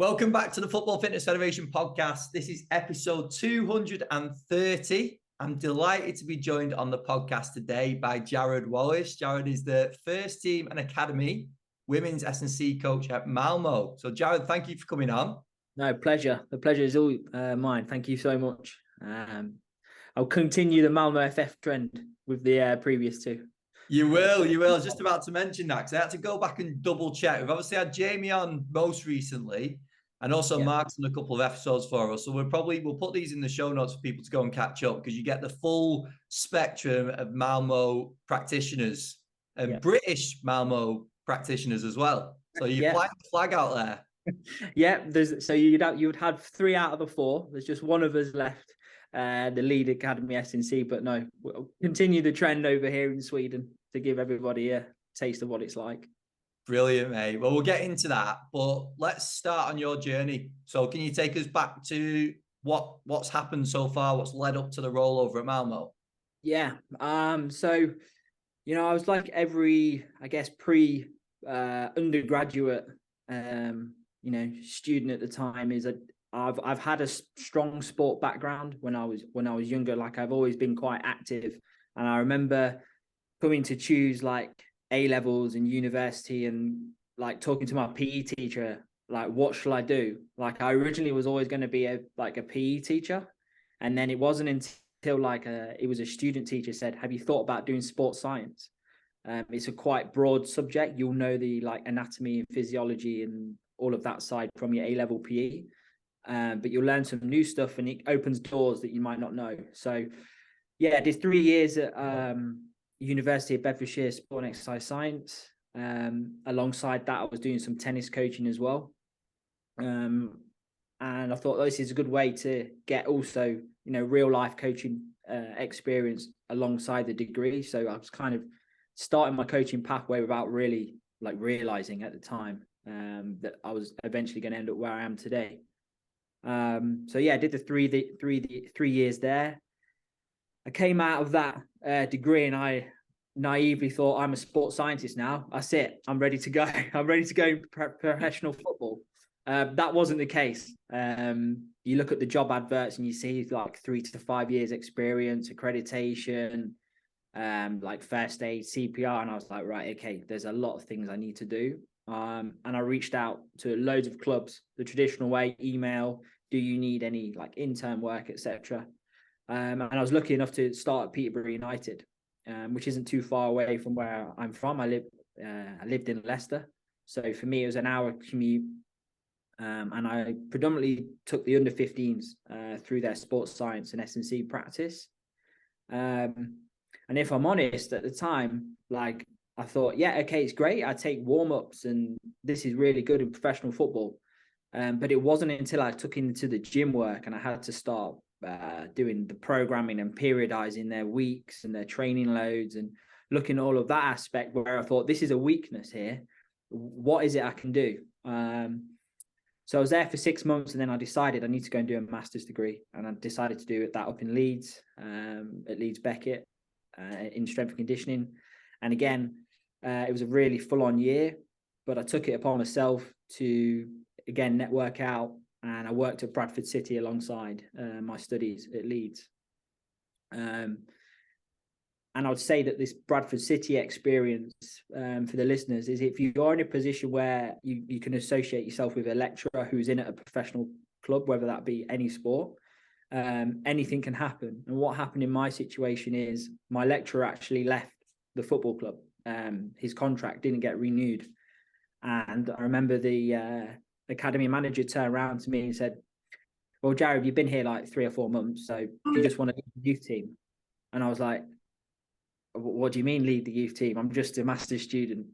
Welcome back to the Football Fitness Federation podcast. This is episode 230. I'm delighted to be joined on the podcast today by Jared Wallace. Jared is the first team and academy women's S&C coach at Malmo. So Jared, thank you for coming on. No, pleasure. The pleasure is all mine. Thank you so much. I'll continue the Malmo FF trend with the previous two. You will. I was just about to mention that because I had to go back and double check. We've obviously had Jamie on most recently. And also Mark's on a couple of episodes for us. So we'll put these in the show notes for people to go and catch up because you get the full spectrum of Malmo practitioners and British Malmo practitioners as well. So you fly the flag out there. So you would have 3 out of the 4. There's just one of us left, the lead academy S&C. But no, we'll continue the trend over here in Sweden to give everybody a taste of what it's like. Brilliant, mate. Well, we'll get into that, but let's start on your journey. So can you take us back to what's happened so far? What's led up to the rollover at Malmo? Yeah. So, I was like every, undergraduate, student at the time I've had a strong sport background when I was younger. Like I've always been quite active. And I remember coming to choose like A-levels and university and like talking to my PE teacher, like, what shall I do? Like I originally was always going to be a PE teacher. And then it wasn't until it was a student teacher said, have you thought about doing sports science? It's a quite broad subject. You'll know the like anatomy and physiology and all of that side from your A-level PE. But you'll learn some new stuff and it opens doors that you might not know. So yeah, I did 3 years at University of Bedfordshire Sport and Exercise Science. Alongside that, I was doing some tennis coaching as well. And I thought this is a good way to get also, real life coaching experience alongside the degree. So I was kind of starting my coaching pathway without really realizing at the time that I was eventually going to end up where I am today. I did the 3 years there. I came out of that degree and I naively thought, I'm a sports scientist now. That's it. I'm ready to go. I'm ready to go professional football. That wasn't the case. You look at the job adverts and you see like 3 to 5 years experience, accreditation, like first aid, CPR. And I was like, right, okay, there's a lot of things I need to do. And I reached out to loads of clubs, the traditional way, email, do you need any like intern work, etc. And I was lucky enough to start at Peterborough United, which isn't too far away from where I'm from. I lived in Leicester. So for me, it was an hour commute. And I predominantly took the under 15s through their sports science and S&C practice. And if I'm honest, at the time, like I thought, yeah, okay, it's great. I take warm-ups and this is really good in professional football. But it wasn't until I took into the gym work and I had to start doing the programming and periodizing their weeks and their training loads and looking at all of that aspect where I thought, this is a weakness here. What is it I can do? So I was there for 6 months and then I decided I need to go and do a master's degree. And I decided to do that up in Leeds, at Leeds Beckett, in strength and conditioning. And again, it was a really full-on year, but I took it upon myself to, again, network out. And I worked at Bradford City alongside my studies at Leeds. And I would say that this Bradford City experience for the listeners is if you're in a position where you can associate yourself with a lecturer who's in at a professional club, whether that be any sport, anything can happen. And what happened in my situation is my lecturer actually left the football club. His contract didn't get renewed. And I remember the academy manager turned around to me and said, well, Jared, you've been here like 3 or 4 months, so do you just want to lead the youth team? And I was like, what do you mean lead the youth team? I'm just a master's student.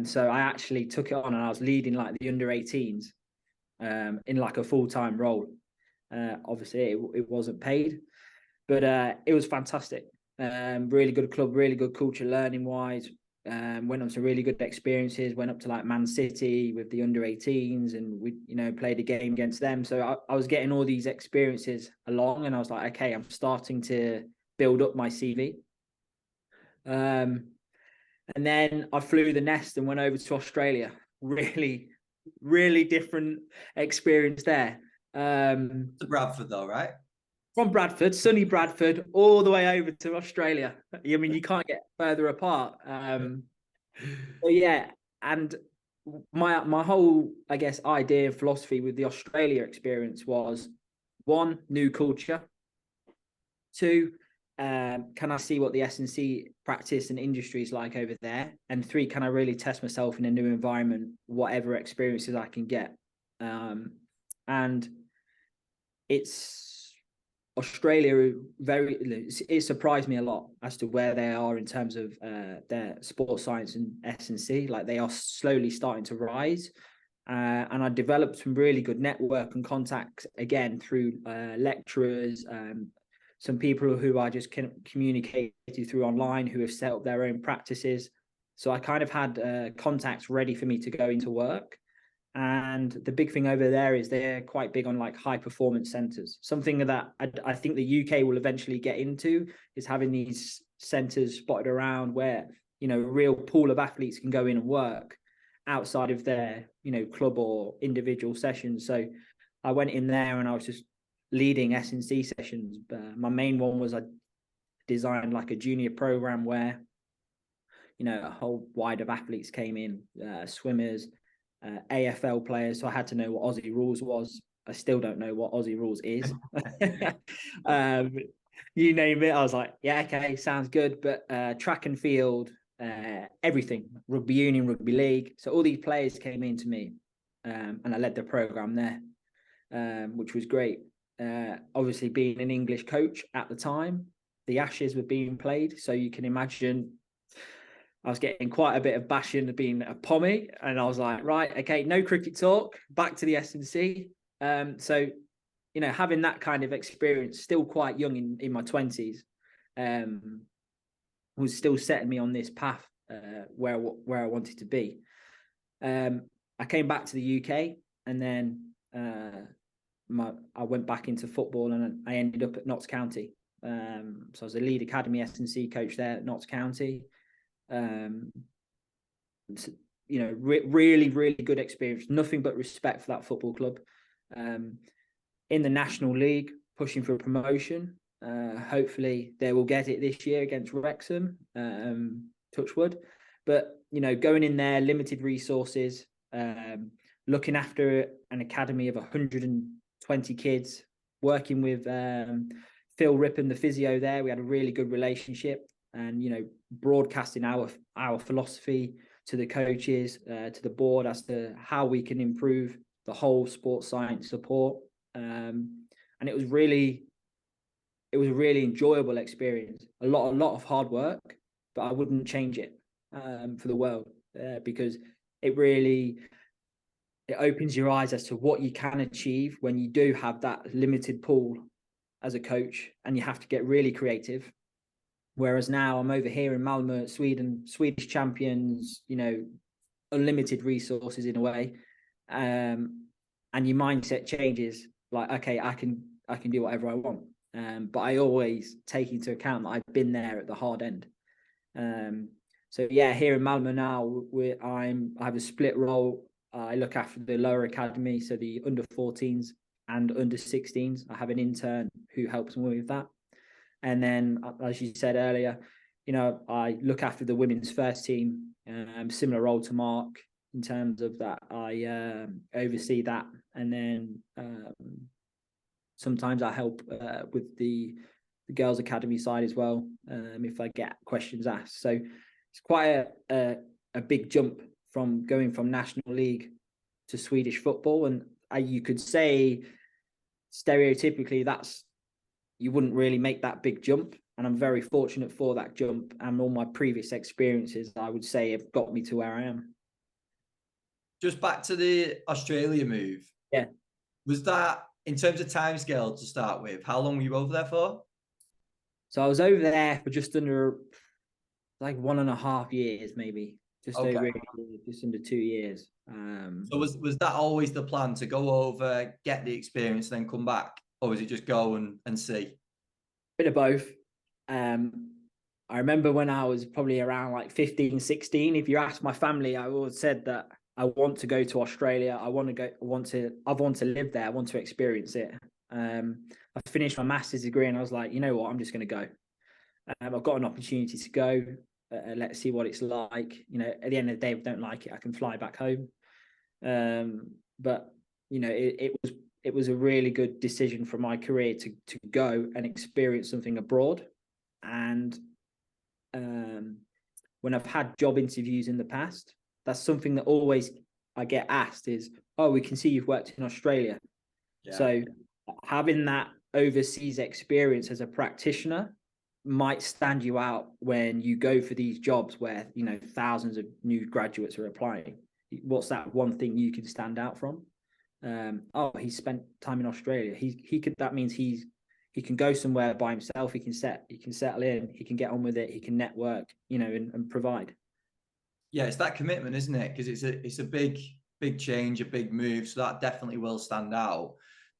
So I actually took it on and I was leading like the under 18s in like a full-time role. Obviously it wasn't paid, but it was fantastic. Really good club, really good culture learning wise. Went on some really good experiences, went up to like Man City with the under 18s and we, played a game against them. So I was getting all these experiences along and I was like, okay, I'm starting to build up my CV. And then I flew the nest and went over to Australia. Really, really different experience there. To Bradford though, right? From Bradford, sunny Bradford, all the way over to Australia. I mean, you can't get further apart. So yeah, and my whole, I guess, idea and philosophy with the Australia experience was, one, new culture. Two, can I see what the S&C practice and industry is like over there? And three, can I really test myself in a new environment, whatever experiences I can get? And it's Australia it surprised me a lot as to where they are in terms of their sports science and S&C. Like, they are slowly starting to rise. And I developed some really good network and contacts again through lecturers, some people who I just communicated through online who have set up their own practices. So I kind of had contacts ready for me to go into work. And the big thing over there is they're quite big on like high performance centers. Something that I think the UK will eventually get into is having these centers spotted around where, you know, a real pool of athletes can go in and work outside of their, you know, club or individual sessions. So I went in there and I was just leading S&C sessions. My main one was I designed like a junior program where, you know, a whole wide of athletes came in, swimmers, AFL players. So I had to know what Aussie rules was. I still don't know what Aussie rules is. You name it. I was like, yeah, okay, sounds good. But track and field, everything, rugby union, rugby league. So all these players came in to me, and I led the program there, which was great. Obviously, being an English coach at the time, the Ashes were being played. So you can imagine I was getting quite a bit of bashing of being a pommy, and I was like, right, okay, no cricket talk, back to the S&C. So, you know, having that kind of experience, still quite young in my 20s, was still setting me on this path where I wanted to be. I came back to the UK, and then I went back into football, and I ended up at Notts County. So I was a lead academy S&C coach there at Notts County. You know, really good experience. Nothing but respect for that football club. In the National League, pushing for a promotion. Hopefully they will get it this year against Wrexham, touch wood. But, you know, going in there, limited resources, looking after an academy of 120 kids, working with Phil Rippon, the physio there. We had a really good relationship, and, you know, broadcasting our philosophy to the coaches, to the board, as to how we can improve the whole sports science support. And it was a really enjoyable experience. A lot of hard work, but I wouldn't change it for the world, because it opens your eyes as to what you can achieve when you do have that limited pool as a coach, and you have to get really creative. Whereas now I'm over here in Malmo, Sweden, Swedish champions, you know, unlimited resources in a way. And your mindset changes, like, okay, I can do whatever I want. But I always take into account that I've been there at the hard end. So yeah, here in Malmo now, I have a split role. I look after the lower academy, so the under 14s and under 16s. I have an intern who helps me with that. And then, as you said earlier, you know, I look after the women's first team, similar role to Mark in terms of that. I oversee that. And then sometimes I help with the girls' academy side as well, if I get questions asked. So it's quite a big jump from going from National League to Swedish football. And you could say stereotypically you wouldn't really make that big jump. And I'm very fortunate for that jump. And all my previous experiences, I would say, have got me to where I am. Just back to the Australia move. Yeah. Was that, in terms of timescale to start with, how long were you over there for? So I was over there for just under like 1.5 years, maybe. Just under 2 years. So was that always the plan, to go over, get the experience, then come back? Or was it just go and see? Bit of both. I remember when I was probably around like 15, 16, if you ask my family, I always said that I want to go to Australia. I want to live there. I want to experience it. I finished my master's degree and I was like, you know what, I'm just going to go. I've got an opportunity to go. Let's see what it's like. You know, at the end of the day, if I don't like it, I can fly back home. But you know, it was a really good decision for my career to go and experience something abroad. And when I've had job interviews in the past, that's something that always I get asked is, oh, we can see you've worked in Australia. Yeah. So having that overseas experience as a practitioner might stand you out when you go for these jobs where, you know, thousands of new graduates are applying. What's that one thing you can stand out from? Oh, he spent time in Australia. That means he can go somewhere by himself. He can settle in. He can get on with it. He can network, you know, and provide. Yeah, it's that commitment, isn't it? Because it's a big change, a big move. So that definitely will stand out.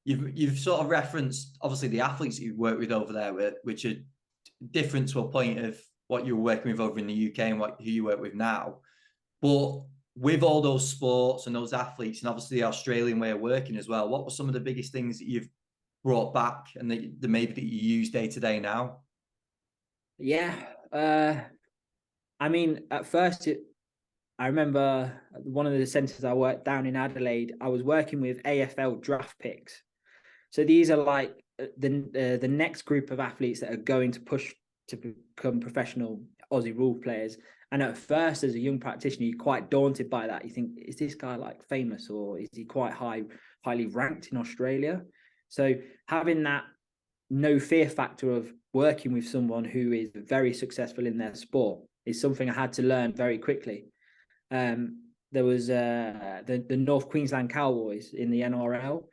You've sort of referenced obviously the athletes that you've worked with over there, which are different to a point of what you were working with over in the UK and who you work with now. But with all those sports and those athletes, and obviously the Australian way of working as well, what were some of the biggest things that you've brought back and that maybe that you use day to day now? Yeah, I mean, at first, I remember one of the centres I worked down in Adelaide. I was working with AFL draft picks, so these are like the next group of athletes that are going to push to become professional Aussie rule players. And at first, as a young practitioner, you're quite daunted by that. You think, is this guy like famous, or is he quite highly ranked in Australia? So having that no fear factor of working with someone who is very successful in their sport is something I had to learn very quickly. There was the North Queensland Cowboys in the NRL.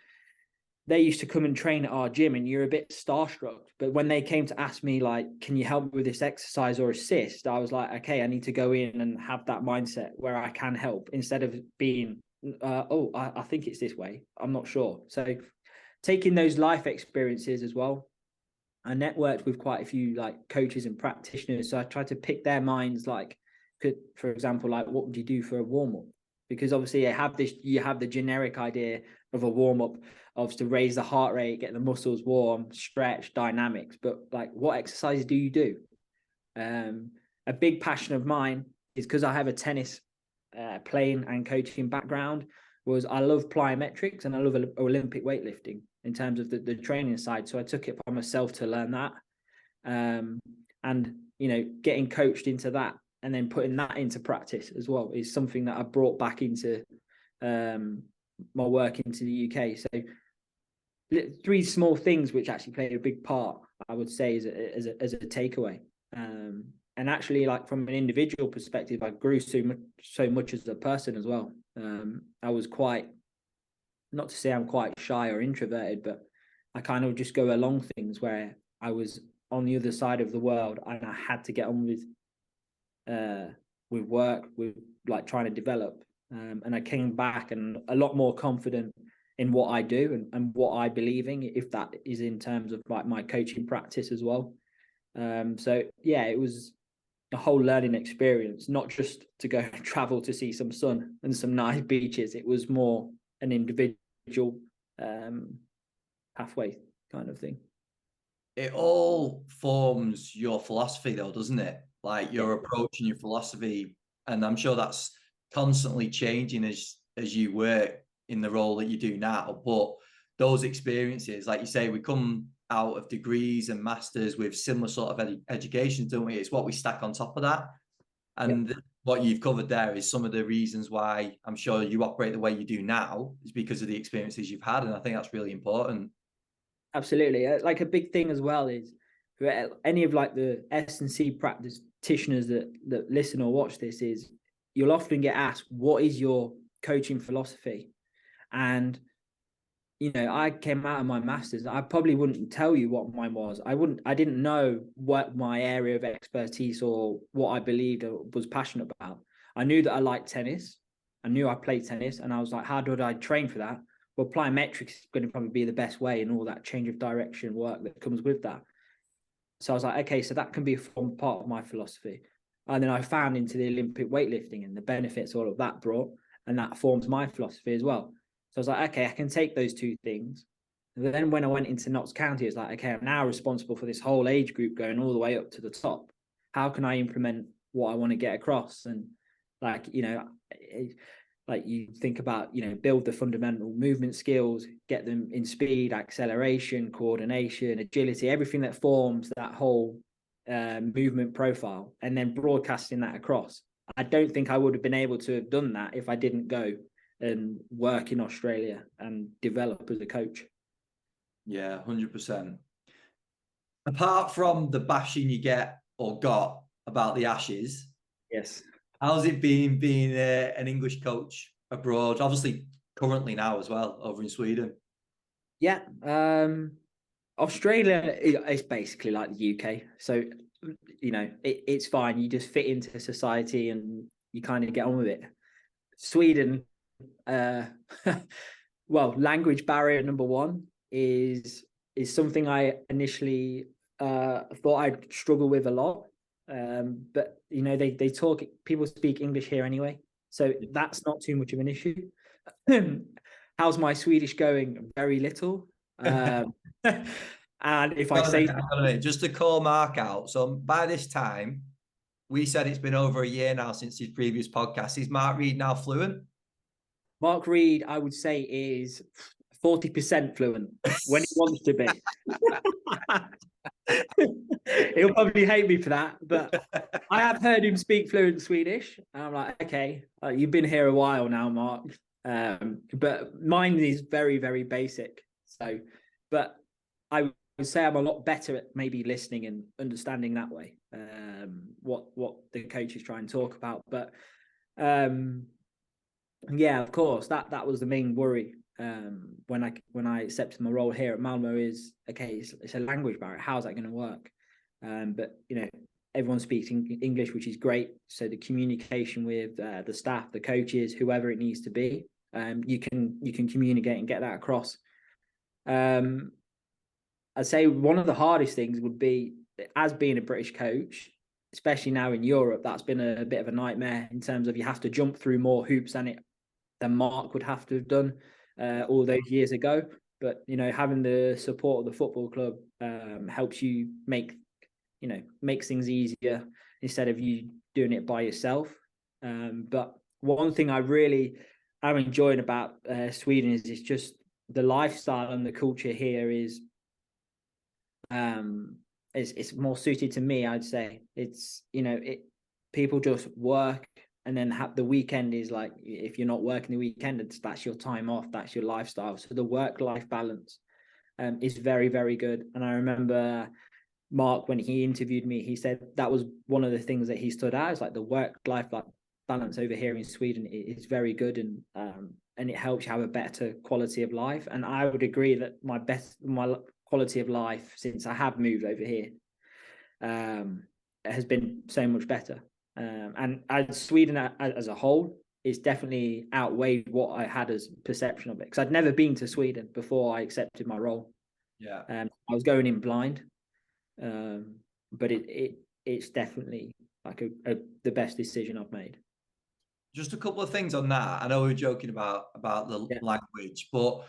They used to come and train at our gym, and you're a bit starstruck. But when they came to ask me, like, can you help me with this exercise or assist? I was like, okay, I need to go in and have that mindset where I can help instead of being, I think it's this way. I'm not sure. So taking those life experiences as well. I networked with quite a few like coaches and practitioners. So I tried to pick their minds, like, for example, like, what would you do for a warm-up? Because obviously you have the generic idea of a warm-up of to raise the heart rate, get the muscles warm, stretch, dynamics. But like, what exercises do you do? A big passion of mine is because I have a tennis playing and coaching background. Was I love plyometrics and I love Olympic weightlifting in terms of the training side. So I took it upon myself to learn that, and you know, getting coached into that and then putting that into practice as well is something that I brought back into my work into the UK. So 3 small things which actually played a big part, I would say, as a takeaway. And actually, like, from an individual perspective, I grew so much as a person as well. I was quite, not to say I'm quite shy or introverted, but I kind of just go along things where I was on the other side of the world and I had to get on with work, with like trying to develop. And I came back and a lot more confident in what I do and what I believe in, if that is in terms of like my coaching practice as well. So yeah, it was a whole learning experience, not just to go and travel to see some sun and some nice beaches. It was more an individual pathway kind of thing. It all forms your philosophy though, doesn't it? Like your approach and your philosophy. And I'm sure that's constantly changing as you work in the role that you do now. But those experiences, like you say, we come out of degrees and masters with similar sort of educations, don't we? It's what we stack on top of that. And what you've covered there is some of the reasons why I'm sure you operate the way you do now is because of the experiences you've had. And I think that's really important. Absolutely. Like, a big thing as well is for any of like the S&C practitioners that listen or watch this, is you'll often get asked, what is your coaching philosophy? And you know, I came out of my masters, I probably wouldn't tell you what mine was. I didn't know what my area of expertise or what I believed or was passionate about. I knew that I liked tennis. I knew I played tennis, and I was like, how did I train for that? Well, plyometrics is going to probably be the best way, and all that change of direction work that comes with that. So I was like, okay, so that can be a part of my philosophy. And then I found into the Olympic weightlifting and the benefits all of that brought. and that forms my philosophy as well. So I was like, okay, I can take those two things. And then when I went into Notts County, it's like, okay, I'm now responsible for this whole age group going all the way up to the top. How can I implement what I want to get across? And like, you know, like you think about, you know, build the fundamental movement skills, get them in speed, acceleration, coordination, agility, everything that forms that whole movement profile, and then broadcasting that across. I don't think I would have been able to have done that if I didn't go and work in Australia and develop as a coach. Yeah, 100%. Apart from the bashing you get or got about the Ashes, Yes. how's it been being an English coach abroad? Obviously, currently now as well, over in Sweden. Yeah. Australia is basically like the UK. So, you know, it's fine. You just fit into society and you kind of get on with it. Sweden, well, language barrier number one is something I initially thought I'd struggle with a lot. But you know, people speak English here anyway, so that's not too much of an issue. How's my Swedish going? Very little. And if I say just to call Mark out, so by this time, we said it's been over a year now since his previous podcast. Is Mark Reed now fluent? Mark Reed, I would say, is 40% fluent when he wants to be. He'll probably hate me for that, but I have heard him speak fluent Swedish. And I'm like, okay, you've been here a while now, Mark. But mine is very, very basic. So, but I would say I'm a lot better at maybe listening and understanding that way, what the coaches try and talk about. But yeah, of course, that was the main worry when I accepted my role here at Malmo. Is okay, it's a language barrier. How's that going to work? But you know, everyone speaks English, which is great. So the communication with the staff, the coaches, whoever it needs to be, you can communicate and get that across. I'd say one of the hardest things would be, as being a British coach, especially now in Europe, that's been a bit of a nightmare in terms of you have to jump through more hoops than Mark would have to have done all those years ago. But you know, having the support of the football club helps you makes things easier instead of you doing it by yourself. But one thing I really am enjoying about Sweden is it's just the lifestyle and the culture here is it's more suited to me. I'd say it's, you know, people just work, and then the weekend is like, if you're not working the weekend, that's your time off, that's your lifestyle. So the work-life balance is very, very good. And I remember Mark, when he interviewed me, he said that was one of the things that he stood out. It's like the work-life balance over here in Sweden is very good, and it helps you have a better quality of life. And I would agree that my quality of life since I have moved over here has been so much better. And Sweden as a whole is definitely outweighed what I had as perception of it, because I'd never been to Sweden before I accepted my role. Yeah, I was going in blind, but it's definitely like the best decision I've made. just a couple of things on that. I know we were joking about the language, but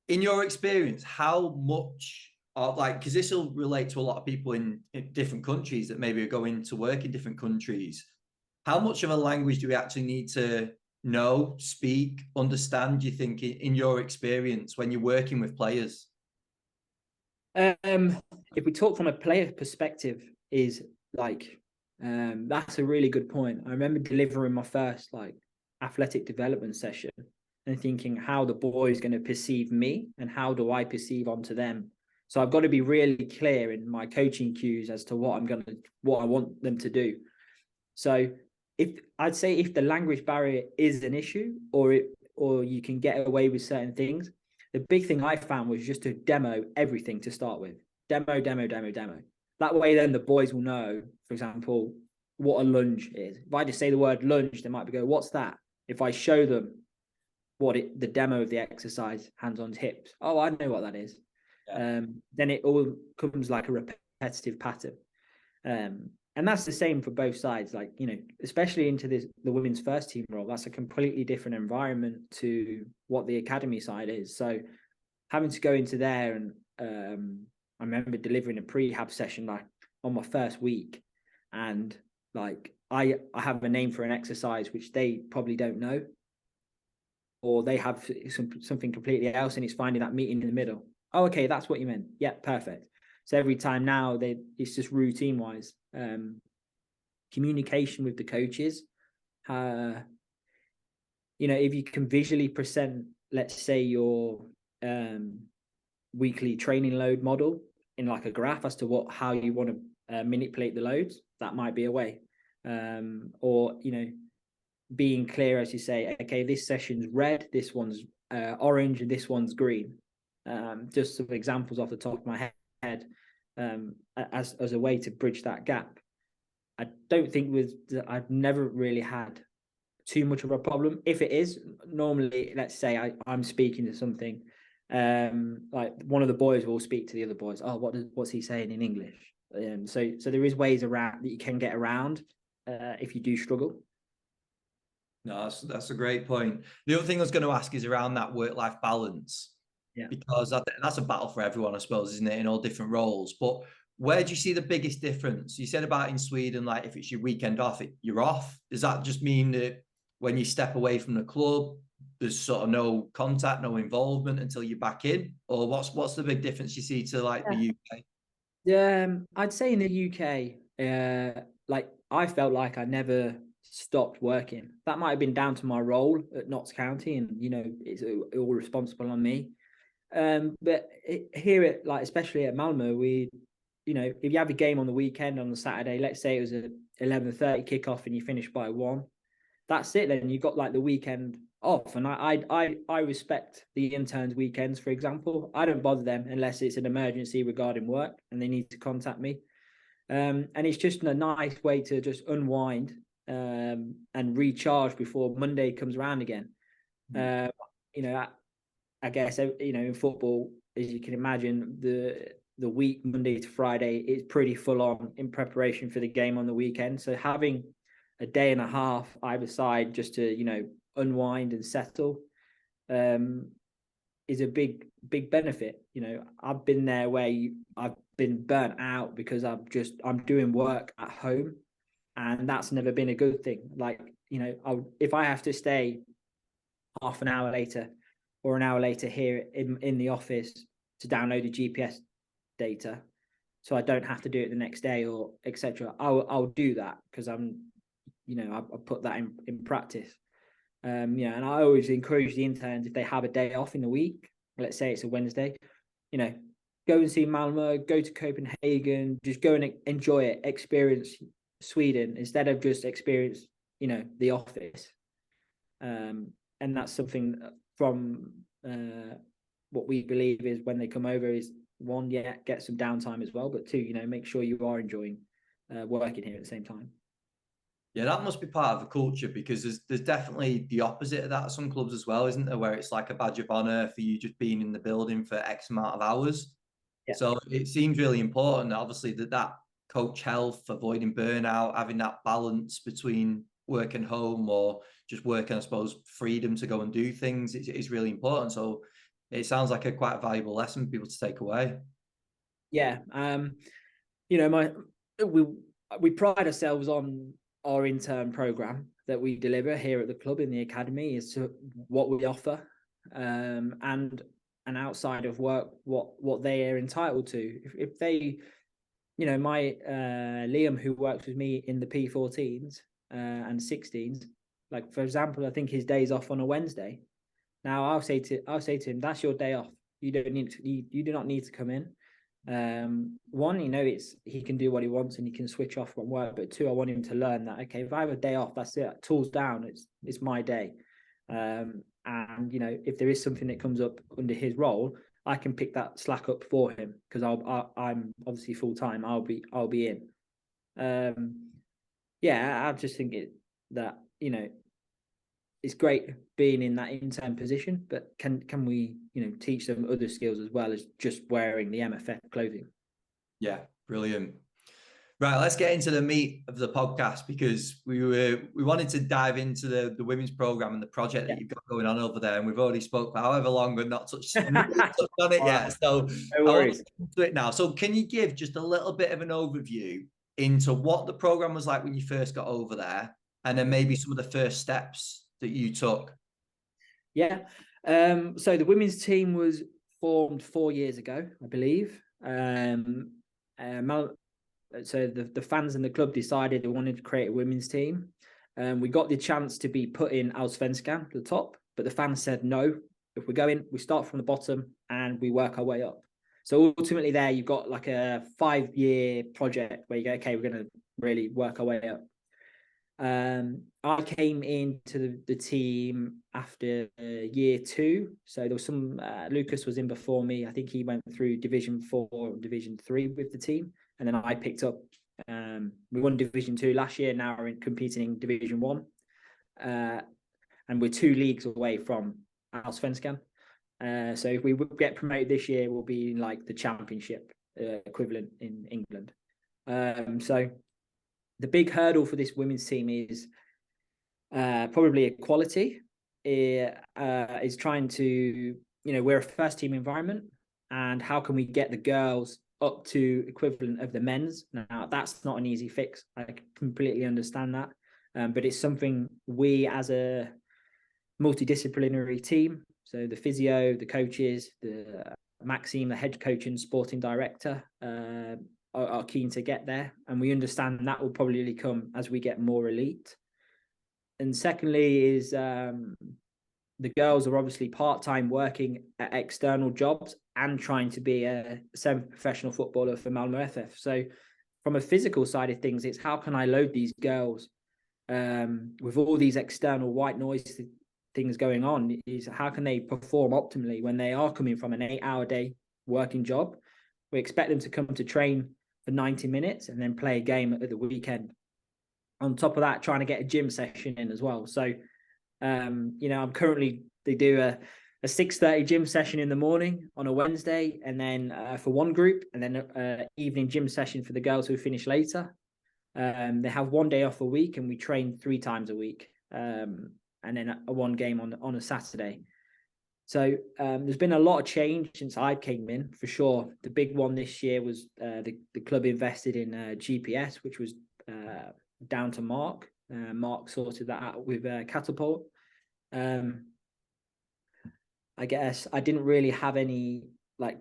in your experience, how much because this will relate to a lot of people in different countries that maybe are going to work in different countries. How much of a language do we actually need to know, speak, understand, do you think, in your experience when you're working with players? If we talk from a player perspective, is like that's a really good point. I remember delivering my first like athletic development session and thinking how the boy is going to perceive me and how do I perceive onto them. So I've got to be really clear in my coaching cues as to what I want them to do. So I'd say if the language barrier is an issue, or you can get away with certain things, the big thing I found was just to demo everything to start with. Demo. That way, then the boys will know, for example, what a lunge is. If I just say the word lunge, they might go, "What's that?" If I show them the demo of the exercise, hands on hips, oh, I know what that is. Yeah. Then it all comes like a repetitive pattern. and that's the same for both sides. Like, you know, especially into the women's first team role, that's a completely different environment to what the academy side is. So having to go into there, and I remember delivering a prehab session like on my first week, and like I have a name for an exercise which they probably don't know, or they have something completely else, and it's finding that meeting in the middle. Oh, okay, that's what you meant. Yeah, perfect. So every time now, it's just routine wise. Communication with the coaches. You know, if you can visually present, let's say, your weekly training load model in like a graph as to how you want to manipulate the loads, that might be a way. Or, you know, being clear, as you say, okay, this session's red, this one's orange, and this one's green. Just some examples off the top of my head, as a way to bridge that gap. I don't think I've never really had too much of a problem. If it is, normally, let's say I'm speaking to something, like one of the boys will speak to the other boys. Oh, what's he saying in English? So there is ways around that you can get around if you do struggle. No, that's a great point. The other thing I was going to ask is around that work-life balance. Yeah. Because that's a battle for everyone, I suppose, isn't it, in all different roles. But where do you see the biggest difference? You said about in Sweden, like if it's your weekend off, you're off. Does that just mean that when you step away from the club, there's sort of no contact, no involvement until you're back in? Or what's the big difference you see to like the UK? Yeah, I'd say in the UK, like I felt like I never stopped working. That might have been down to my role at Notts County, and you know, it's all responsible on me. But here like especially at Malmo, we, you know, if you have a game on the weekend on the Saturday, let's say it was a 11:30 kickoff and you finish by 1, that's it. Then you got like the weekend off. And I respect the interns' weekends, for example. I don't bother them unless it's an emergency regarding work and they need to contact me. And it's just a nice way to just unwind and recharge before Monday comes around again. You know, I guess, you know, in football, as you can imagine, the week Monday to Friday is pretty full on in preparation for the game on the weekend. So having a day and a half either side just to, you know, unwind and settle is a big benefit. You know, I've been there where I've been burnt out because I'm doing work at home, and that's never been a good thing. Like, you know, if I have to stay half an hour later or an hour later here in the office to download the GPS data, so I don't have to do it the next day or etc. I'll do that because I'm, you know, I'll put that in practice. You know, and I always encourage the interns, if they have a day off in the week, let's say it's a Wednesday, you know, go and see Malmo, go to Copenhagen, just go and enjoy it, experience Sweden instead of just experience, you know, the office. And that's something from what we believe is when they come over is, one, yeah, get some downtime as well, but two, you know, make sure you are enjoying working here at the same time. Yeah, that must be part of the culture, because there's definitely the opposite of that at some clubs as well, isn't there? Where it's like a badge of honor for you just being in the building for X amount of hours. Yeah. So it seems really important, obviously, that coach health, avoiding burnout, having that balance between work and home, or just working, I suppose, freedom to go and do things is really important. So it sounds like quite a valuable lesson for people to take away. Yeah. You know, we pride ourselves on our intern program that we deliver here at the club in the academy, is to what we offer, and outside of work, what they are entitled to. If they, you know, my Liam, who works with me in the P14s and 16s, like for example, I think his day's off on a Wednesday. Now I'll say to him, that's your day off. You don't need to, you do not need to come in. One, you know, he can do what he wants and he can switch off from work, but two, I want him to learn that, okay, if I have a day off, that's it, tools down, it's my day. And you know, if there is something that comes up under his role, I can pick that slack up for him, because I'm obviously full-time, I'll be in. Yeah, I just think that, you know, it's great being in that intern position, but can we, you know, teach them other skills as well as just wearing the MFF clothing? Yeah, brilliant. Right, let's get into the meat of the podcast because we wanted to dive into the women's program and the project that you've got going on over there, and we've already spoke for however long and not touched on it yet. So No I want to worries. get into it now. So can you give just a little bit of an overview into what the program was like when you first got over there, and then maybe some of the first steps that you took? Yeah. So the women's team was formed 4 years ago, I believe. So the fans and the club decided they wanted to create a women's team. We got the chance to be put in Allsvenskan, the top, but the fans said no. If we're going, we start from the bottom and we work our way up. So ultimately there you've got like a 5-year project where you go, okay, we're going to really work our way up. I came into the team after year 2. So there was some, Lucas was in before me. I think he went through Division 4 and Division 3 with the team. And then I picked up, we won Division 2 last year. Now we're competing in Division 1. And we're 2 leagues away from Allsvenskan. So if we get promoted this year, we'll be in like the championship equivalent in England. So the big hurdle for this women's team is probably equality. Is trying to, we're a first team environment, and how can we get the girls up to equivalent of the men's? Now, that's not an easy fix. I completely understand that. But it's something we as a multidisciplinary team, so the physio, the coaches, the Maxime, the head coach and sporting director, are keen to get there, and we understand that will probably come as we get more elite. And secondly is the girls are obviously part-time working at external jobs and trying to be a semi-professional footballer for Malmo FF. So from a physical side of things, it's how can I load these girls with all these external white noise things going on, is how can they perform optimally when they are coming from an 8-hour day working job? We expect them to come to train for 90 minutes and then play a game at the weekend. On top of that, trying to get a gym session in as well. So, I'm currently, they do a 6:30 gym session in the morning on a Wednesday, and then for one group, and then an evening gym session for the girls who finish later. They have 1 day off a week, and we train 3 times a week, and then a one game on a Saturday. So there's been a lot of change since I came in, for sure. The big one this year was the club invested in GPS, which was down to Mark. Mark sorted that out with Catapult. I guess I didn't really have any like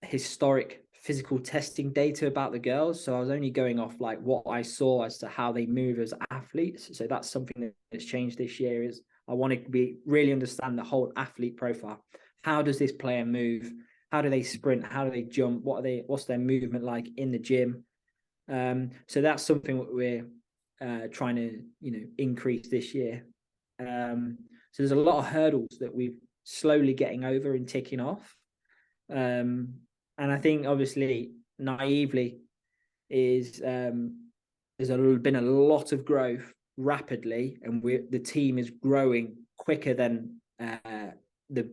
historic physical testing data about the girls, so I was only going off like what I saw as to how they move as athletes. So that's something that's changed this year, is I want to really understand the whole athlete profile. How does this player move? How do they sprint? How do they jump? What's their movement like in the gym? So that's something that we're trying to increase this year. So there's a lot of hurdles that we're slowly getting over and ticking off. And I think obviously naively is there's been a lot of growth rapidly, and the team is growing quicker than the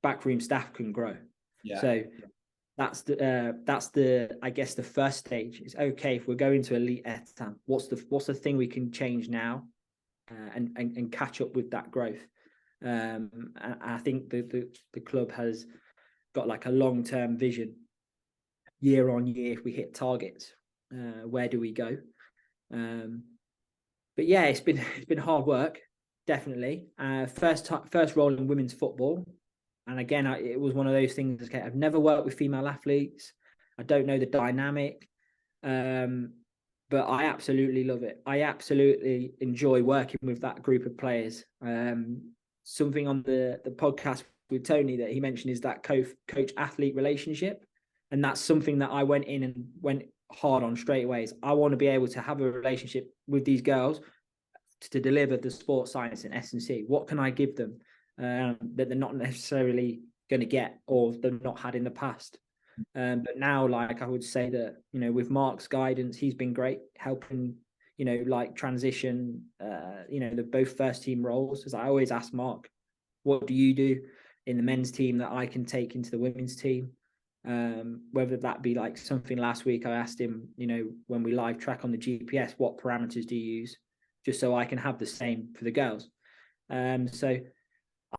backroom staff can grow. Yeah. So that's the I guess the first stage is, okay, if we're going to elite etam, what's the thing we can change now and catch up with that growth. I think the club has got like a long-term vision, year on year. If we hit targets, where do we go? But yeah, it's been hard work, definitely. First role in women's football, and again, it was one of those things. Okay, I've never worked with female athletes. I don't know the dynamic, but I absolutely love it. I absolutely enjoy working with that group of players. Something on the podcast with Tony that he mentioned is that coach-athlete relationship. And that's something that I went in and went hard on straight away. Is I want to be able to have a relationship with these girls to deliver the sports science and S&C. What can I give them that they're not necessarily going to get or they've not had in the past? But now, like, I would say that, with Mark's guidance, he's been great helping, like transition, the both first team roles. As I always ask Mark, what do you do in the men's team that I can take into the women's team? Whether that be like something last week, I asked him, you know, when we live track on the GPS, what parameters do you use? Just so I can have the same for the girls. So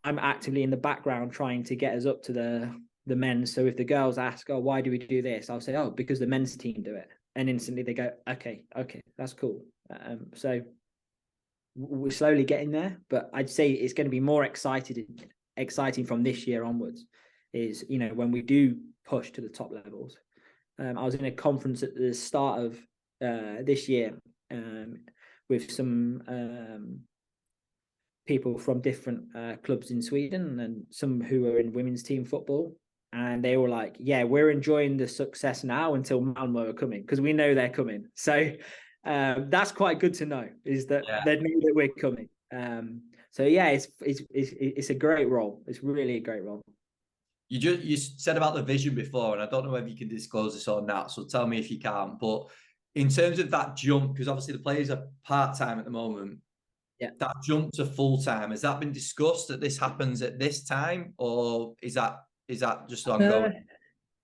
I'm actively in the background trying to get us up to the men's. So if the girls ask, oh, why do we do this? I'll say, oh, because the men's team do it. And instantly they go, okay, that's cool. So we're slowly getting there, but I'd say it's going to be more exciting from this year onwards is, you know, when we do push to the top levels. I was in a conference at the start of this year with some people from different clubs in Sweden and some who are in women's team football. And they were like, yeah, we're enjoying the success now until Malmo are coming, because we know they're coming. So that's quite good to know, is that they know that we're coming. So yeah, it's a great role. It's really a great role. You said about the vision before, and I don't know if you can disclose this or not, so tell me if you can. But in terms of that jump, because obviously the players are part-time at the moment, that jump to full-time, has that been discussed that this happens at this time, or is that just ongoing?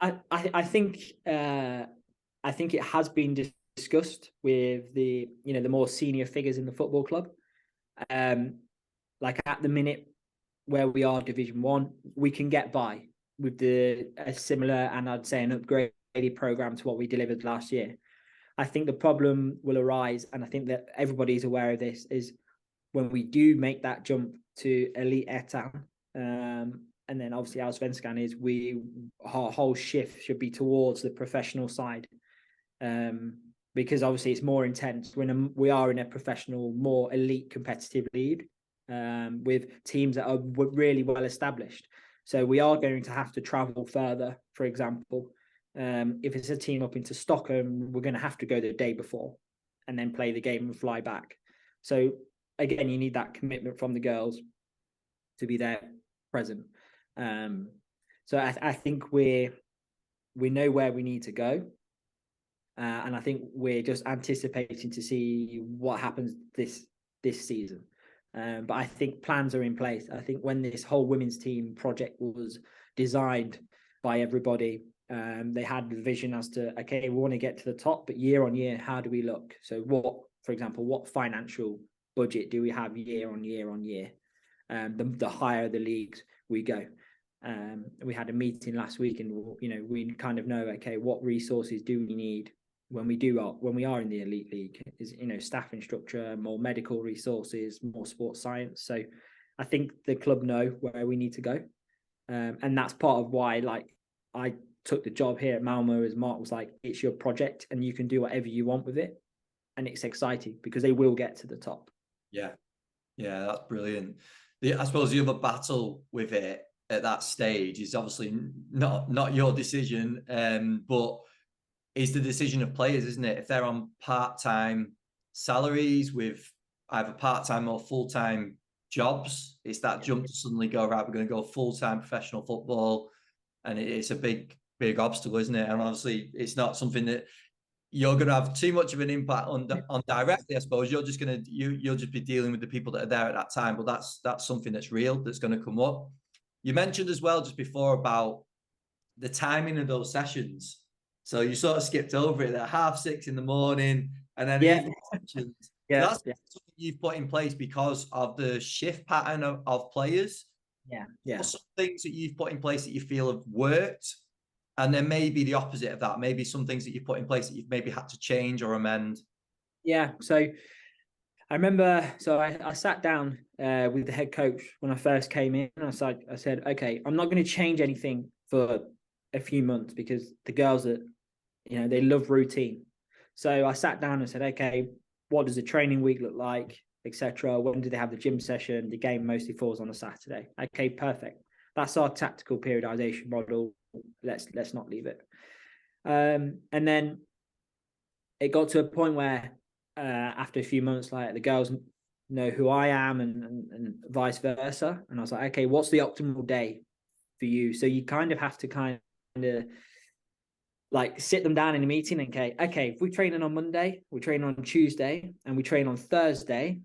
I think it has been discussed with the, you know, the more senior figures in the football club. Like at the minute where we are Division 1, we can get by with a similar, and I'd say an upgraded program to what we delivered last year. I think the problem will arise, and I think that everybody's aware of this, is when we do make that jump to Elite Etan, and then obviously Allsvenskan is, our whole shift should be towards the professional side, because obviously it's more intense. We are in a professional, more elite competitive league, with teams that are really well established. So we are going to have to travel further. For example, if it's a team up into Stockholm, we're going to have to go the day before and then play the game and fly back. So again, you need that commitment from the girls to be there present. So I think we know where we need to go. And I think we're just anticipating to see what happens this season. But I think plans are in place. I think when this whole women's team project was designed by everybody, they had the vision as to, okay, we want to get to the top, but year on year, how do we look? So for example, what financial budget do we have year on year on year? The higher the leagues we go. We had a meeting last week, and you know, we kind of know, okay, what resources do we need when we are in the elite league? Is, you know, staffing structure, more medical resources, more sports science. So I think the club know where we need to go, and that's part of why, like, I took the job here at Malmo, as Mark was like, it's your project and you can do whatever you want with it, and it's exciting because they will get to the top. Yeah, that's brilliant. I suppose the other battle with it at that stage is obviously not your decision, but is the decision of players, isn't it? If they're on part-time salaries with either part-time or full-time jobs, it's that jump to suddenly go, right, we're going to go full-time professional football, and it's a big obstacle, isn't it? And obviously it's not something that you're going to have too much of an impact on directly, I suppose. You're just going to you'll just be dealing with the people that are there at that time, but that's something that's real, that's going to come up. You mentioned as well just before about the timing of those sessions. So you sort of skipped over it at 6:30 in the morning, and then evening sessions. So that's something you've put in place because of the shift pattern of players. Yeah. What's some things that you've put in place that you feel have worked? And then maybe the opposite of that, maybe some things that you've put in place that you've maybe had to change or amend. Yeah. So I remember, I sat down with the head coach when I first came in, and I said, okay, I'm not going to change anything for a few months because the girls are, you know, they love routine. So I sat down and said, okay, what does a training week look like, etc.? When do they have the gym session? The game mostly falls on a Saturday. Okay, perfect. That's our tactical periodization model. Let's not leave it. And then it got to a point where after a few months, like, the girls know who I am and vice versa. And I was like, okay, what's the optimal day for you? So you kind of have to kind of like sit them down in a meeting and okay, if we train on Monday, we train on Tuesday, and we train on Thursday,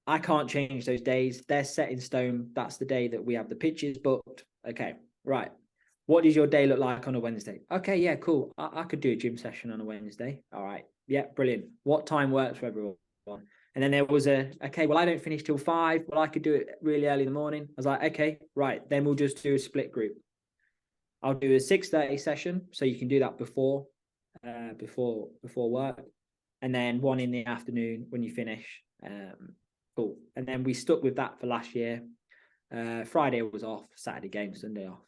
I can't change those days. They're set in stone. That's the day that we have the pitches booked. Okay, right. what does your day look like on a Wednesday? Okay, yeah, cool. I could do a gym session on a Wednesday. All right. Yeah, brilliant. What time works for everyone? And then there was okay, well, I don't finish till 5. Well, I could do it really early in the morning. I was like, okay, right. Then we'll just do a split group. I'll do a 6:30 session. So you can do that before work. And then one in the afternoon when you finish. Cool. And then we stuck with that for last year. Friday was off, Saturday game, Sunday off.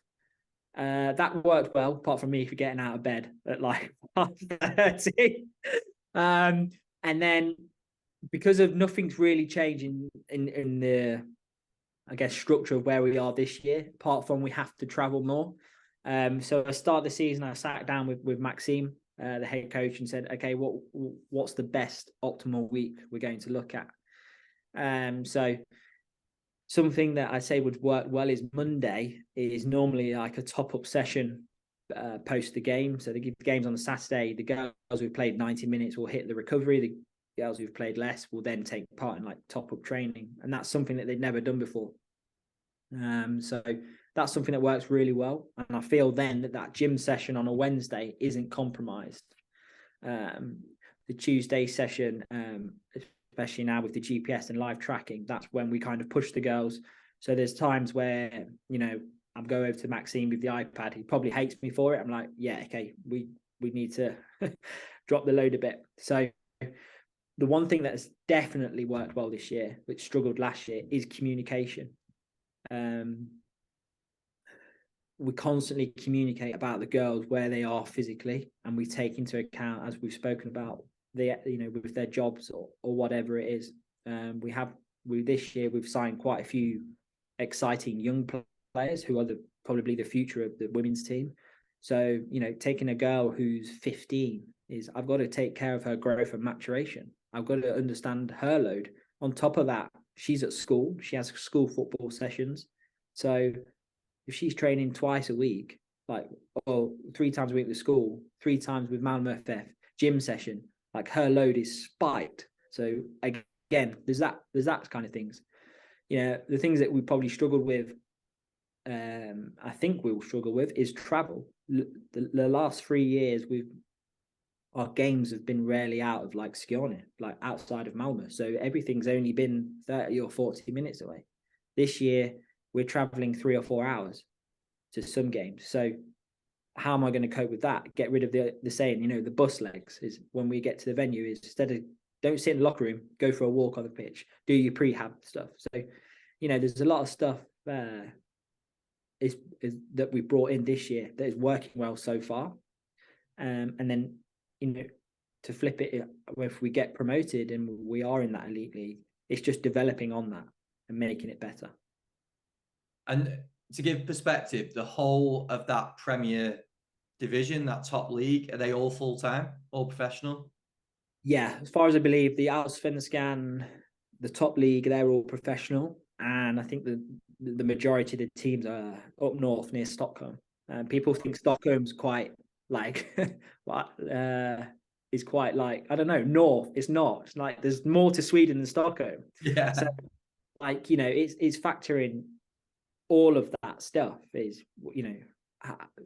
That worked well, apart from me for getting out of bed at like 5:30. And then because of nothing's really changing in the, I guess, structure of where we are this year, apart from we have to travel more. So at the start of the season, I sat down with Maxime, the head coach, and said, okay, what's the best optimal week we're going to look at? So something that I say would work well is Monday is normally like a top-up session post the game. So they give the games on the Saturday. The girls who've played 90 minutes will hit the recovery. The girls who've played less will then take part in like top-up training. And that's something that they'd never done before. So that's something that works really well. And I feel then that gym session on a Wednesday isn't compromised. The Tuesday session, especially now with the GPS and live tracking, that's when we kind of push the girls. So there's times where, I'm going over to Maxime with the iPad. He probably hates me for it. I'm like, yeah, okay, we need to drop the load a bit. So the one thing that has definitely worked well this year, which struggled last year, is communication. We constantly communicate about the girls where they are physically, and we take into account, as we've spoken about, with their jobs or whatever it is. This year we've signed quite a few exciting young players who are probably the future of the women's team. So, taking a girl who's 15 I've got to take care of her growth and maturation. I've got to understand her load. On top of that, she's at school. She has school football sessions. So if she's training twice a week, or 3 times a week with school, 3 times with Malmo FF, gym session, like her load is spiked. So again, there's that kind of things. The things that we probably struggled with, I think we'll struggle with, is travel. The last 3 years, our games have been rarely out of like Skjone, like outside of Malmo. So everything's only been 30 or 40 minutes away. This year, we're traveling 3 or 4 hours to some games. So how am I going to cope with that? Get rid of the saying, the bus legs is when we get to the venue is instead of don't sit in the locker room, go for a walk on the pitch, do your prehab stuff. So, there's a lot of stuff is that we brought in this year that is working well so far. And then, to flip it, if we get promoted and we are in that elite league, it's just developing on that and making it better. And to give perspective, the whole of that Premier division, that top league, are they all full-time, all professional? Yeah, as far as I believe, the Allsvenskan, the top league, they're all professional. And I think the majority of the teams are up north near Stockholm. People think Stockholm's quite like, is quite like, I don't know, north. It's not. It's like there's more to Sweden than Stockholm. Yeah. So, it's factoring all of that stuff is,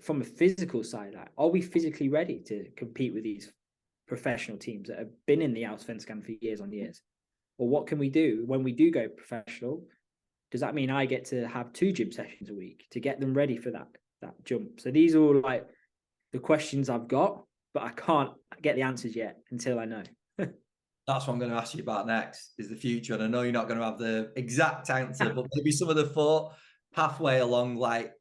from a physical side, are we physically ready to compete with these professional teams that have been in the Allsvenskan for years on years? Or what can we do when we do go professional? Does that mean I get to have 2 gym sessions a week to get them ready for that jump? So these are all like the questions I've got, but I can't get the answers yet until I know. That's what I'm going to ask you about next, is the future. And I know you're not going to have the exact answer, but maybe some of the thought pathway along, like,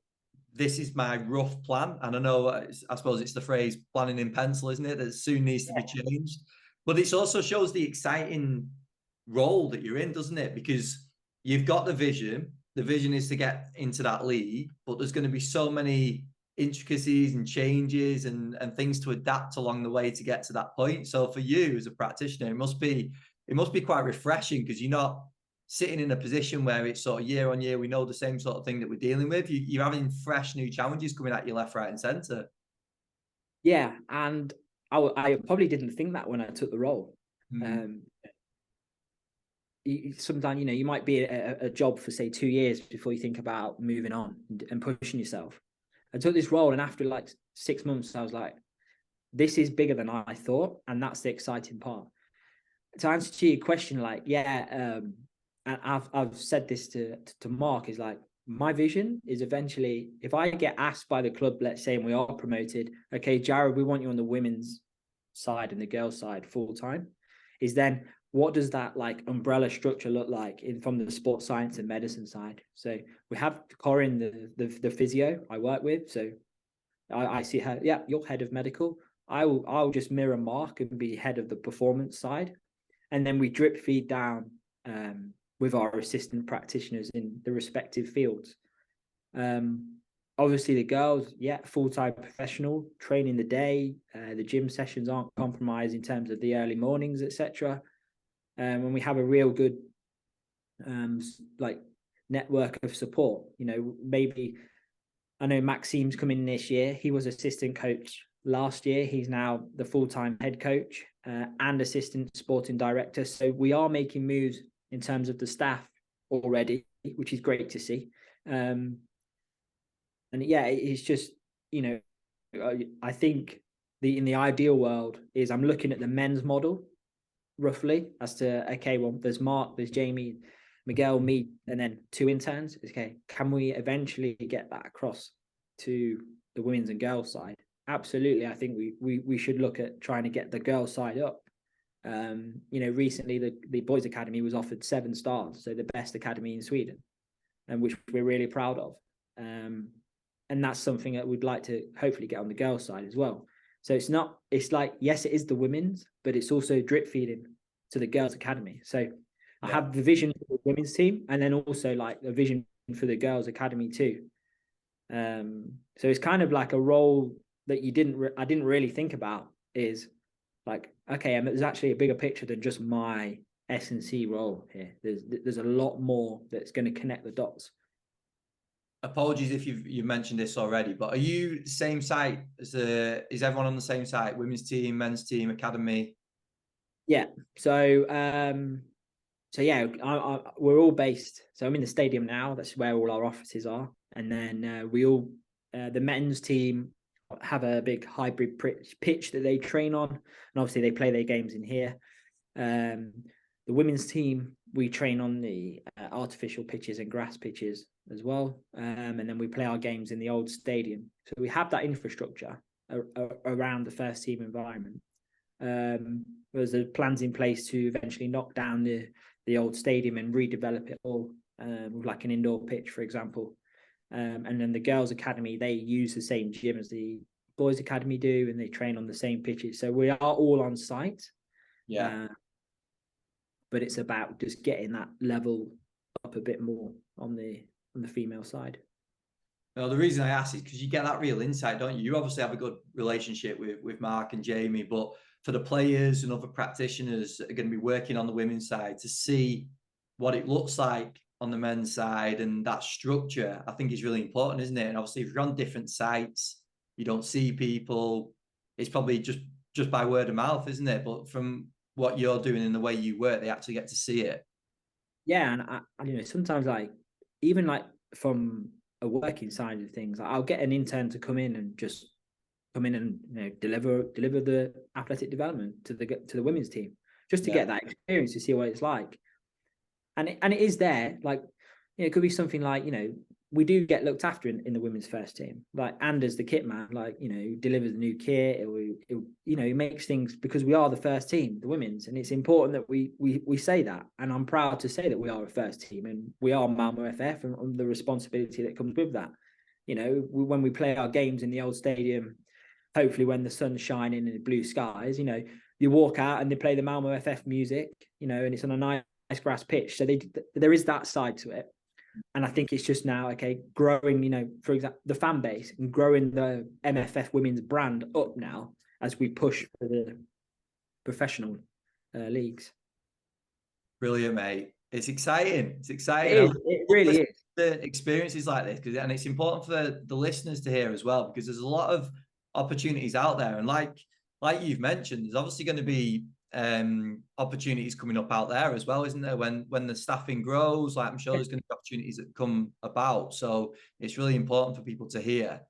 this is my rough plan. And I know, I suppose it's the phrase planning in pencil, isn't it? That soon needs to be changed. But it also shows the exciting role that you're in, doesn't it? Because you've got the vision. The vision is to get into that league, but there's going to be so many intricacies and changes and things to adapt along the way to get to that point. So for you as a practitioner, it must be quite refreshing, because you're not sitting in a position where it's sort of year on year, we know the same sort of thing that we're dealing with. You're having fresh new challenges coming at you left, right, and center. Yeah, and I probably didn't think that when I took the role. Sometimes, you might be a job for say 2 years before you think about moving on and pushing yourself. I took this role, and after like 6 months, I was like, this is bigger than I thought, and that's the exciting part. To answer your question, like, yeah, and I've said this to Mark, is like, my vision is eventually, if I get asked by the club, let's say, and we are promoted, okay, Jared, we want you on the women's side and the girls' side full time, is then what does that like umbrella structure look like from the sports science and medicine side? So we have Corinne, the physio I work with. So I see her, yeah, you're head of medical. I'll just mirror Mark and be head of the performance side. And then we drip feed down with our assistant practitioners in the respective fields. Obviously the girls, yeah, full-time professional, training the day. The gym sessions aren't compromised in terms of the early mornings, etc. And we have a real good like network of support. You know, maybe I know Maxime's coming this year. He was assistant coach last year. He's now the full-time head coach and assistant sporting director. So we are making moves in terms of the staff already, which is great to see. And yeah, it's just, you know, I think in the ideal world is I'm looking at the men's model roughly as to, okay, well, there's Mark, there's Jamie, Miguel, me, and then 2 interns. Okay, can we eventually get that across to the women's and girls side? Absolutely. I think we should look at trying to get the girls side up. You know, recently the boys academy was offered 7 stars, so the best academy in Sweden, and which we're really proud of. And that's something that we'd like to hopefully get on the girls side as well. So it's like, yes, it is the women's, but it's also drip feeding to the girls academy. So I have the vision for the women's team, and then also like a vision for the girls academy too. So it's kind of like a role that I didn't really think about, is like, okay, there's actually a bigger picture than just my S&C role here. There's a lot more that's going to connect the dots. Apologies if you've mentioned this already, but are you same site as is everyone on the same site? Women's team, men's team, academy? Yeah. So yeah, we're all based. So I'm in the stadium now. That's where all our offices are. And then we all, the men's team have a big hybrid pitch that they train on. And obviously they play their games in here. The women's team, we train on the artificial pitches and grass pitches as well. And then we play our games in the old stadium. So we have that infrastructure around the first team environment. There's plans in place to eventually knock down the old stadium and redevelop it all with like an indoor pitch, for example. And then the girls' academy, they use the same gym as the boys' academy do, and they train on the same pitches. So we are all on site. Yeah. But it's about just getting that level up a bit more on the female side. Well, the reason I ask is because you get that real insight, don't you? You obviously have a good relationship with Mark and Jamie, but for the players and other practitioners that are going to be working on the women's side, to see what it looks like on the men's side and that structure, I think is really important, isn't it? And obviously, if you're on different sites, you don't see people. It's probably just by word of mouth, isn't it? But from what you're doing and the way you work, they actually get to see it. Yeah, and I you know, sometimes like even like from a working side of things, I'll get an intern to come in and you know, deliver the athletic development to the women's team, just to get that experience, to see what it's like. And it is there, like, you know, it could be something like, you know, we do get looked after in the women's first team. Like Anders, the kit man, like, you know, delivers the new kit. You know, he makes things, because we are the first team, the women's, and it's important that we say that. And I'm proud to say that we are a first team, and we are Malmo FF, and the responsibility that comes with that. You know, when we play our games in the old stadium, hopefully when the sun's shining and the blue skies, you know, you walk out and they play the Malmo FF music, you know, and it's on a nice grass pitch. So there is that side to it. And I think it's just now, okay, growing, you know, for example, the fan base and growing the MFF women's brand up now as we push for the professional leagues. Brilliant, mate. It's exciting. It's exciting. It really is. The experiences like this, and it's important for the listeners to hear as well, because there's a lot of opportunities out there. And like you've mentioned, there's obviously going to be opportunities coming up out there as well, isn't there? When the staffing grows, like I'm sure there's going to be opportunities that come about. So it's really important for people to hear.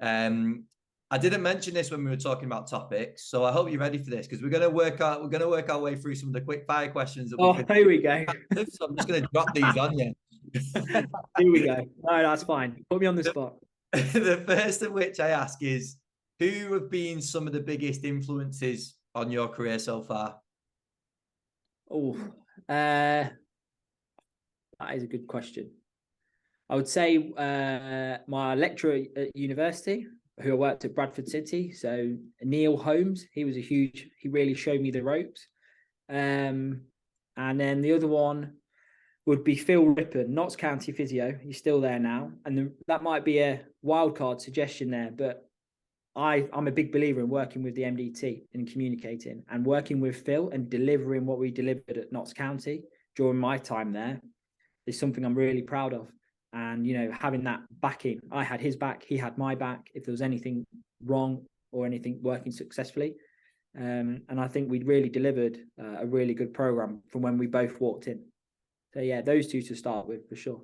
I didn't mention this when we were talking about topics, so I hope you're ready for this because we're going to work our way through some of the quick fire questions that we can. Here we go. So I'm just going to drop these on you. Here we go. No, that's fine. Put me on the spot. The first of which I ask is, who have been some of the biggest influences on your career so far? Oh, that is a good question. I would say my lecturer at university, who I worked at Bradford City. So Neil Holmes, he really showed me the ropes. And then the other one would be Phil Rippon, Notts County physio. He's still there now. And that might be a wildcard suggestion there, but I'm a big believer in working with the MDT and communicating, and working with Phil and delivering what we delivered at Notts County during my time there is something I'm really proud of. And, you know, having that backing, I had his back, he had my back, if there was anything wrong or anything working successfully. And I think we'd really delivered a really good program from when we both walked in. So, yeah, those two to start with, for sure.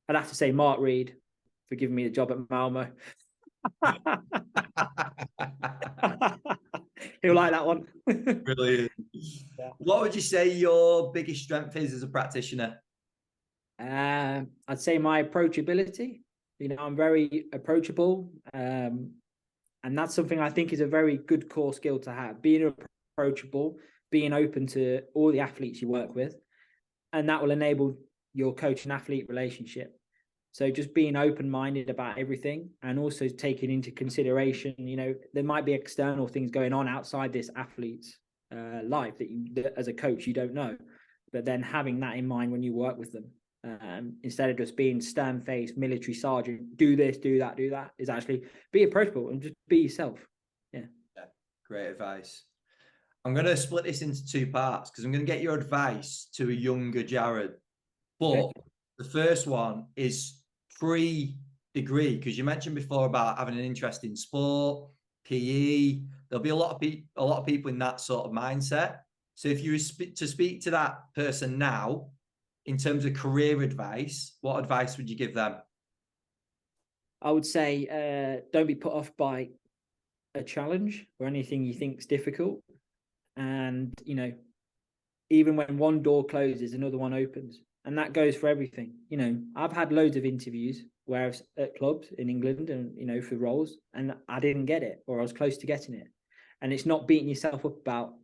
I'd have to say Mark Reed for giving me the job at Malmo. He'll like that one. Brilliant. Yeah. What would you say your biggest strength is as a practitioner? I'd say my approachability. You know, I'm very approachable, and that's something I think is a very good core skill to have. Being approachable, being open to all the athletes you work with, and that will enable your coach and athlete relationship. So just being open-minded about everything, and also taking into consideration, you know, there might be external things going on outside this athlete's life that as a coach you don't know, but then having that in mind when you work with them. Instead of just being stern-faced military sergeant, do this, do that, is actually be approachable and just be yourself. Yeah, great advice. I'm going to split this into two parts because I'm going to get your advice to a younger Jared. But the first one is pre-degree, because you mentioned before about having an interest in sport, PE. There'll be a lot of people in that sort of mindset. So if you were to speak to that person now, in terms of career advice, what advice would you give them? I would say don't be put off by a challenge or anything you think is difficult. And, you know, even when one door closes, another one opens. And that goes for everything. You know, I've had loads of interviews where at clubs in England and, you know, for roles, and I didn't get it, or I was close to getting it. And it's not beating yourself up about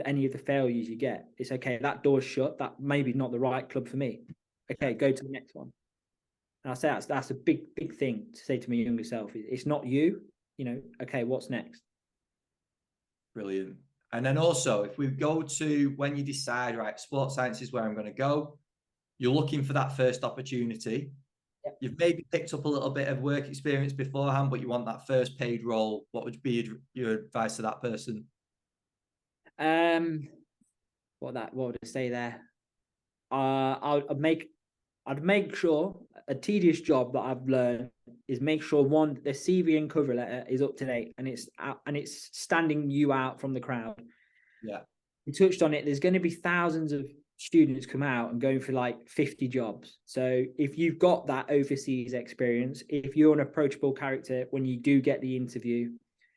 any of the failures you get. It's okay, that door's shut, that maybe not the right club for me. Okay, go to the next one. And I say that's a big thing to say to my younger self. It's not you, you know, okay, what's next? Brilliant. And then also, if we go to when you decide, right, sports science is where I'm going to go, you're looking for that first opportunity. Yep. You've maybe picked up a little bit of work experience beforehand, but you want that first paid role. What would be your advice to that person? What would I say there? I'd make sure a tedious job that I've learned is make sure the CV and cover letter is up to date and it's standing you out from the crowd. Yeah, you touched on it. There's going to be thousands of students come out and going for like 50 jobs. So if you've got that overseas experience, if you're an approachable character when you do get the interview,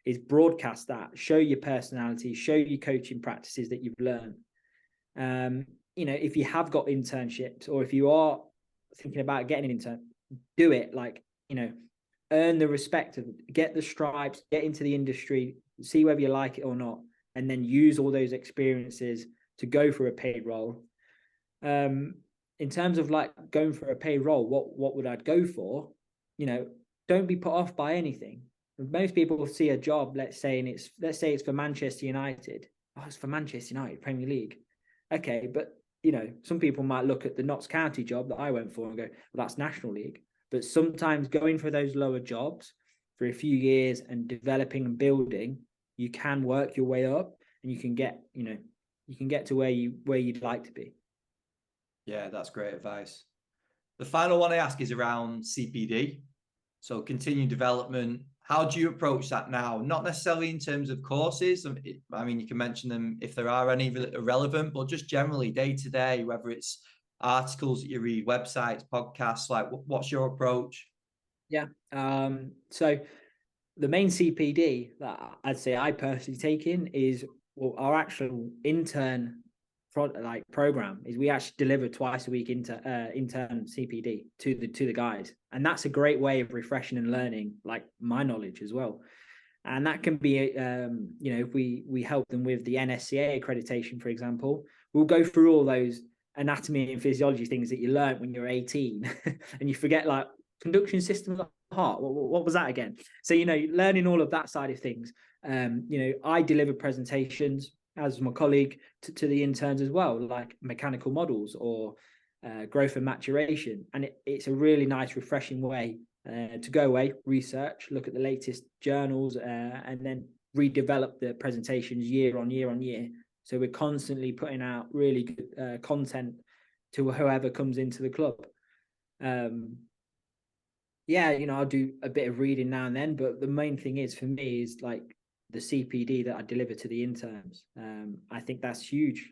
is broadcast that, show your personality, show your coaching practices that you've learned. You know, if you have got internships, or if you are thinking about getting an intern, do it. Like, you know, earn the respect of, get the stripes, get into the industry, see whether you like it or not, and then use all those experiences to go for a paid role. In terms of like going for a paid role, what would I go for? You know, don't be put off by anything. Most people see a job, let's say it's for Manchester United. Oh, it's for Manchester United Premier League. Okay, but you know, some people might look at the Notts County job that I went for and go, well, that's National League. But sometimes going for those lower jobs for a few years and developing and building, you can work your way up and you can get, you know, you can get to where you'd like to be. Yeah, that's great advice. The final one I ask is around CPD. So continued development. How do you approach that now? Not necessarily in terms of courses. I mean, you can mention them if there are any relevant, but just generally day to day, whether it's articles that you read, websites, podcasts, like what's your approach? Yeah. So the main CPD that I'd say I personally take in is, well, our actual intern program is we actually deliver twice a week intern CPD to the guys, and that's a great way of refreshing and learning like my knowledge as well. And that can be if we help them with the NSCA accreditation, for example, we'll go through all those anatomy and physiology things that you learned when you're 18 and you forget, like conduction system of the heart, what was that again? So learning all of that side of things. I deliver presentations as my colleague to the interns as well, like mechanical models or growth and maturation. And it's a really nice, refreshing way to go away, research, look at the latest journals, and then redevelop the presentations year on year on year. So we're constantly putting out really good content to whoever comes into the club. I'll do a bit of reading now and then, but the main thing is for me is like the CPD that I deliver to the interns. I think that's huge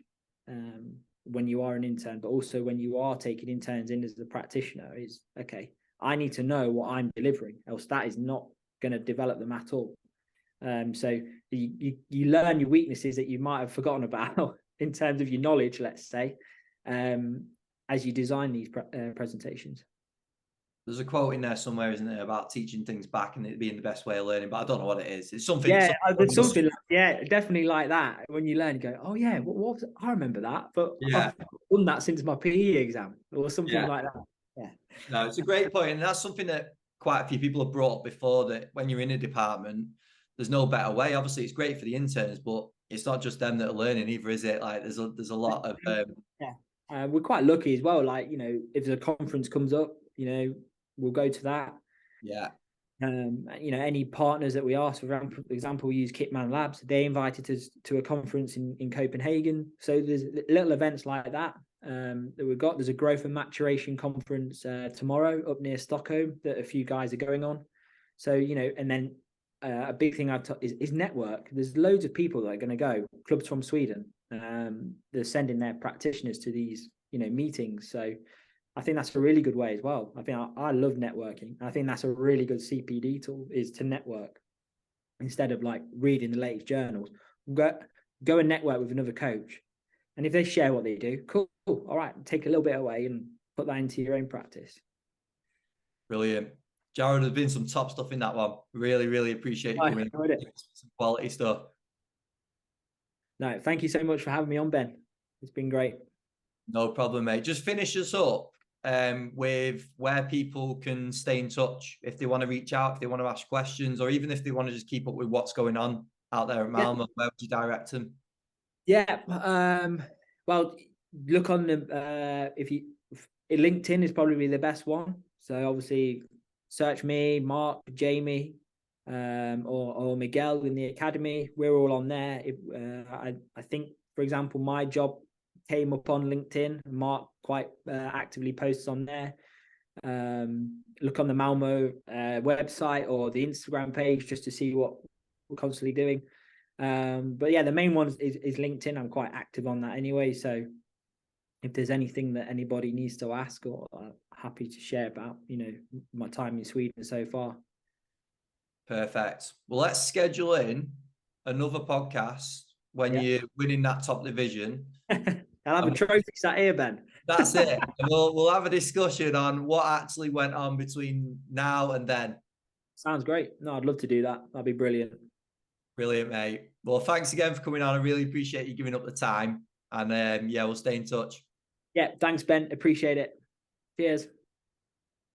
when you are an intern, but also when you are taking interns in as the practitioner is, okay, I need to know what I'm delivering, else that is not going to develop them at all. So you learn your weaknesses that you might have forgotten about in terms of your knowledge, let's say, as you design these presentations. There's a quote in there somewhere, isn't there, about teaching things back and it being the best way of learning, but I don't know what it is. It's something. Yeah, there's something definitely like that. When you learn, you go, oh yeah, what was it? I remember that, but I've done that since my PE exam or something like that. Yeah. No, it's a great point. And that's something that quite a few people have brought up before, that when you're in a department, there's no better way. Obviously, it's great for the interns, but it's not just them that are learning either, is it? Like there's a lot of we're quite lucky as well. Like, if a conference comes up, we'll go to that. Yeah. Any partners that we ask, for example, we use Kitman Labs. They invited us to a conference in Copenhagen. So there's little events like that that we've got. There's a growth and maturation conference tomorrow up near Stockholm that a few guys are going on. So, and then a big thing is network. There's loads of people that are going to go, clubs from Sweden. They're sending their practitioners to these, meetings. So I think that's a really good way as well. I think I love networking. I think that's a really good CPD tool, is to network instead of like reading the latest journals. Go and network with another coach. And if they share what they do, cool. All right, take a little bit away and put that into your own practice. Brilliant. Jared, there's been some top stuff in that one. Really, really appreciate you coming in. Some quality stuff. No, thank you so much for having me on, Ben. It's been great. No problem, mate. Just finish us up with where people can stay in touch if they want to reach out, if they want to ask questions, or even if they want to just keep up with what's going on out there at Malmo. Where would you direct them? Yeah. Well, look on the LinkedIn is probably the best one. So obviously search me, Mark, Jamie, or Miguel in the academy. We're all on there. I think, for example, my job came up on LinkedIn. Mark quite actively posts on there. Look on the Malmo website or the Instagram page just to see what we're constantly doing. But yeah, the main one is LinkedIn. I'm quite active on that anyway. So if there's anything that anybody needs to ask, or happy to share about, my time in Sweden so far. Perfect. Well, let's schedule in another podcast when you're winning that top division. I'll have a trophy sat here, Ben. That's it. We'll have a discussion on what actually went on between now and then. Sounds great. No, I'd love to do that. That'd be brilliant. Brilliant, mate. Well, thanks again for coming on. I really appreciate you giving up the time. And we'll stay in touch. Yeah, thanks, Ben. Appreciate it. Cheers.